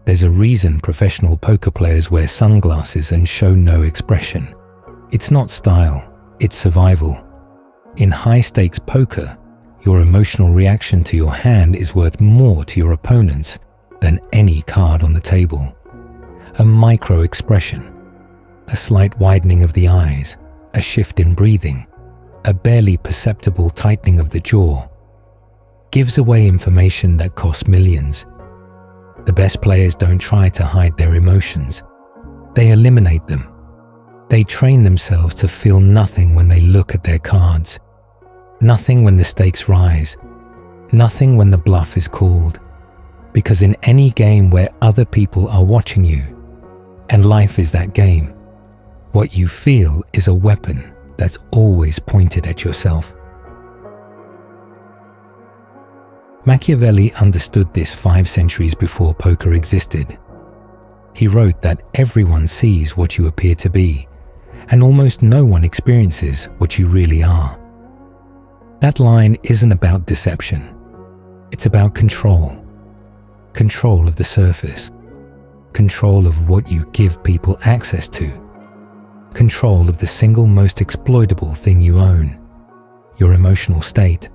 There's a reason professional poker players wear sunglasses and show no expression. It's not style, it's survival. In high-stakes poker, your emotional reaction to your hand is worth more to your opponents than any card on the table. A micro-expression, a slight widening of the eyes, a shift in breathing, a barely perceptible tightening of the jaw, gives away information that costs millions. The best players don't try to hide their emotions. They eliminate them. They train themselves to feel nothing when they look at their cards, nothing when the stakes rise, nothing when the bluff is called. Because in any game where other people are watching you, and life is that game, what you feel is a weapon that's always pointed at yourself. Machiavelli understood this 5 centuries before poker existed. He wrote that everyone sees what you appear to be, and almost no one experiences what you really are. That line isn't about deception. It's about control. Control of the surface. Control of what you give people access to. Control of the single most exploitable thing you own, your emotional state.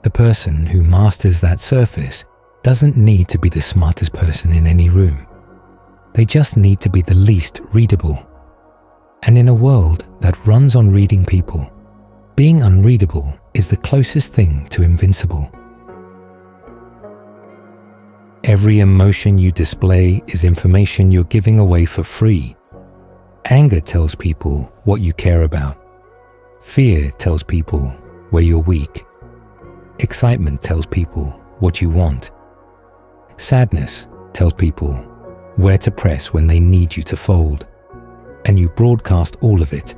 The person who masters that surface doesn't need to be the smartest person in any room. They just need to be the least readable. And in a world that runs on reading people, being unreadable is the closest thing to invincible. Every emotion you display is information you're giving away for free. Anger tells people what you care about. Fear tells people where you're weak. Excitement tells people what you want. Sadness tells people where to press when they need you to fold. And you broadcast all of it,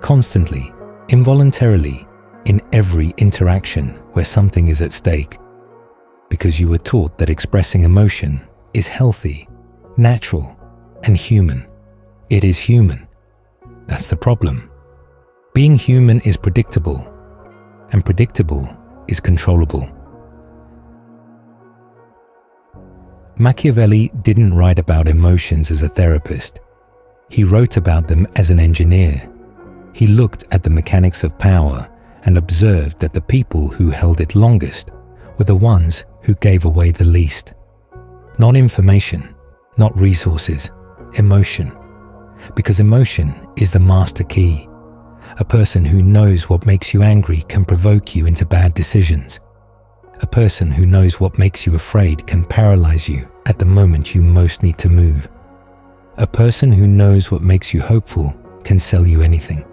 constantly, involuntarily, in every interaction where something is at stake. Because you were taught that expressing emotion is healthy, natural, and human. It is human. That's the problem. Being human is predictable, and predictable is controllable. Machiavelli didn't write about emotions as a therapist. He wrote about them as an engineer. He looked at the mechanics of power and observed that the people who held it longest were the ones who gave away the least. Not information, not resources, emotion. Because emotion is the master key. A person who knows what makes you angry can provoke you into bad decisions. A person who knows what makes you afraid can paralyze you at the moment you most need to move. A person who knows what makes you hopeful can sell you anything.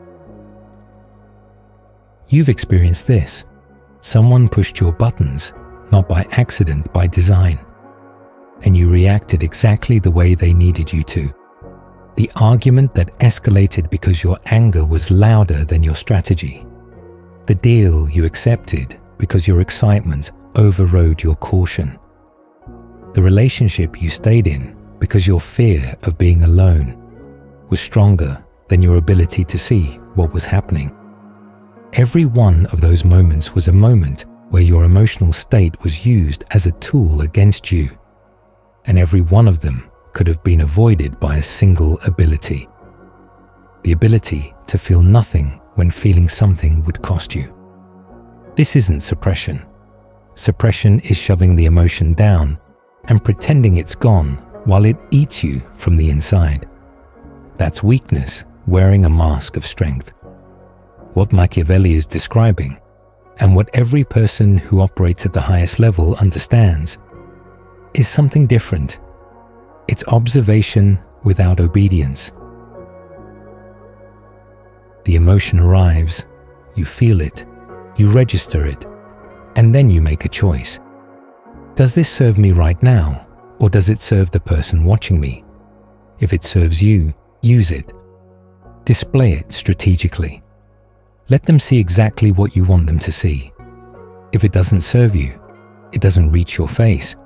You've experienced this. Someone pushed your buttons, not by accident, by design. And you reacted exactly the way they needed you to. The argument that escalated because your anger was louder than your strategy. The deal you accepted because your excitement overrode your caution. The relationship you stayed in because your fear of being alone was stronger than your ability to see what was happening. Every one of those moments was a moment where your emotional state was used as a tool against you, and every one of them could have been avoided by a single ability. The ability to feel nothing when feeling something would cost you. This isn't suppression. Suppression is shoving the emotion down and pretending it's gone while it eats you from the inside. That's weakness wearing a mask of strength. What Machiavelli is describing, and what every person who operates at the highest level understands, is something different. It's observation without obedience. The emotion arrives, you feel it, you register it, and then you make a choice. Does this serve me right now, or does it serve the person watching me? If it serves you, use it. Display it strategically. Let them see exactly what you want them to see. If it doesn't serve you, it doesn't reach your face,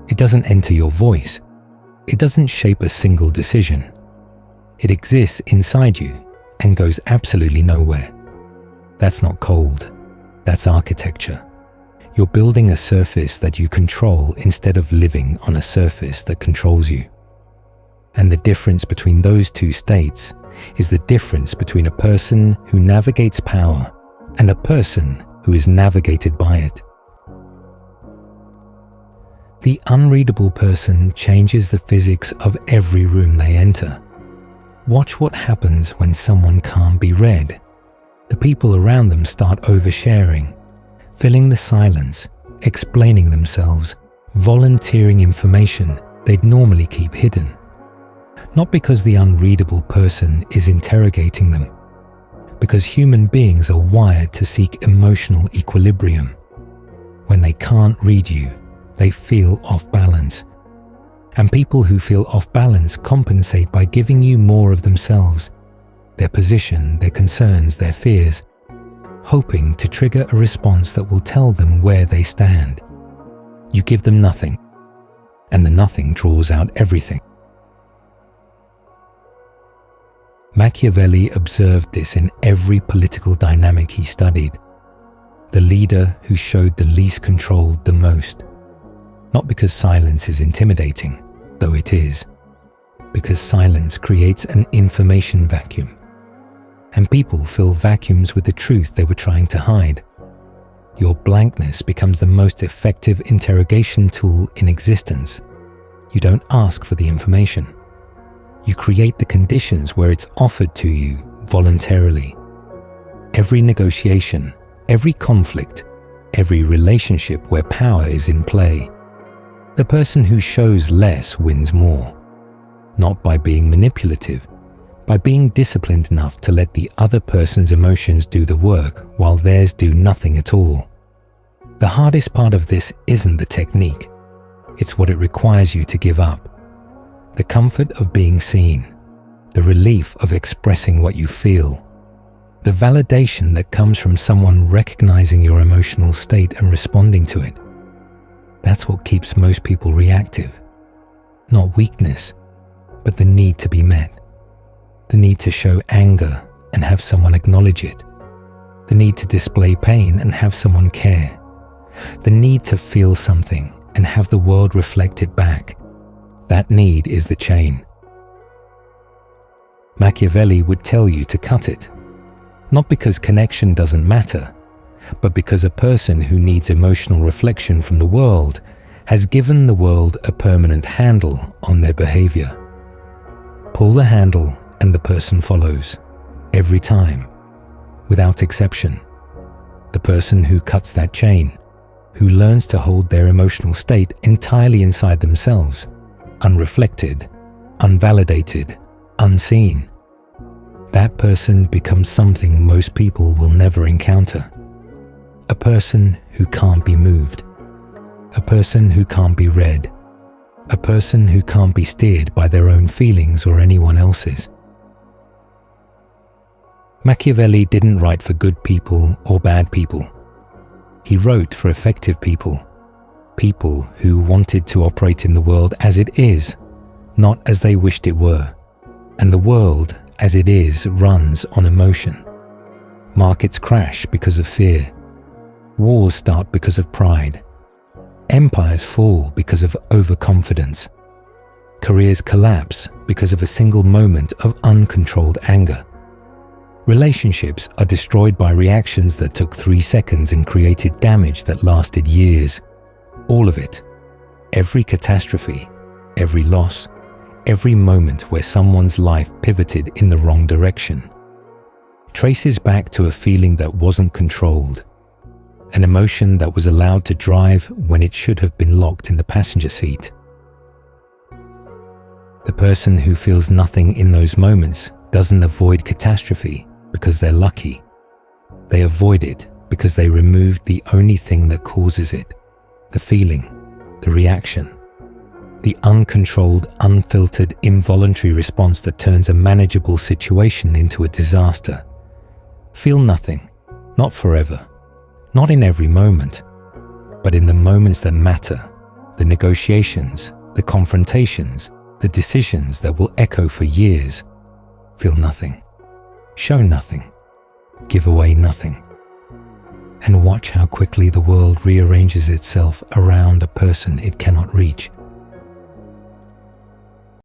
it doesn't enter your voice, it doesn't shape a single decision. It exists inside you and goes absolutely nowhere. That's not cold, that's architecture. You're building a surface that you control instead of living on a surface that controls you. And the difference between those two states is the difference between a person who navigates power and a person who is navigated by it. The unreadable person changes the physics of every room they enter. Watch what happens when someone can't be read. The people around them start oversharing, filling the silence, explaining themselves, volunteering information they'd normally keep hidden. Not because the unreadable person is interrogating them, because human beings are wired to seek emotional equilibrium. When they can't read you, they feel off balance. And people who feel off balance compensate by giving you more of themselves, their position, their concerns, their fears, hoping to trigger a response that will tell them where they stand. You give them nothing, and the nothing draws out everything. Machiavelli observed this in every political dynamic he studied. The leader who showed the least controlled the most. Not because silence is intimidating, though it is, because silence creates an information vacuum. And people fill vacuums with the truth they were trying to hide. Your blankness becomes the most effective interrogation tool in existence. You don't ask for the information. You create the conditions where it's offered to you voluntarily. Every negotiation, every conflict, every relationship where power is in play, the person who shows less wins more. Not by being manipulative, by being disciplined enough to let the other person's emotions do the work while theirs do nothing at all. The hardest part of this isn't the technique, it's what it requires you to give up. The comfort of being seen, the relief of expressing what you feel, the validation that comes from someone recognizing your emotional state and responding to it. That's what keeps most people reactive. Not weakness, but the need to be met. The need to show anger and have someone acknowledge it. The need to display pain and have someone care. The need to feel something and have the world reflect it back. That need is the chain. Machiavelli would tell you to cut it, not because connection doesn't matter, but because a person who needs emotional reflection from the world has given the world a permanent handle on their behavior. Pull the handle and the person follows, every time, without exception. The person who cuts that chain, who learns to hold their emotional state entirely inside themselves, unreflected, unvalidated, unseen. That person becomes something most people will never encounter. A person who can't be moved. A person who can't be read. A person who can't be steered by their own feelings or anyone else's. Machiavelli didn't write for good people or bad people. He wrote for effective people. People who wanted to operate in the world as it is, not as they wished it were. And the world, as it is, runs on emotion. Markets crash because of fear. Wars start because of pride. Empires fall because of overconfidence. Careers collapse because of a single moment of uncontrolled anger. Relationships are destroyed by reactions that took 3 seconds and created damage that lasted years. All of it, every catastrophe, every loss, every moment where someone's life pivoted in the wrong direction, traces back to a feeling that wasn't controlled, an emotion that was allowed to drive when it should have been locked in the passenger seat. The person who feels nothing in those moments doesn't avoid catastrophe because they're lucky. They avoid it because they removed the only thing that causes it. The feeling, the reaction, the uncontrolled, unfiltered, involuntary response that turns a manageable situation into a disaster. Feel nothing, not forever, not in every moment, but in the moments that matter, the negotiations, the confrontations, the decisions that will echo for years. Feel nothing, show nothing, give away nothing. and watch how quickly the world rearranges itself around a person it cannot reach.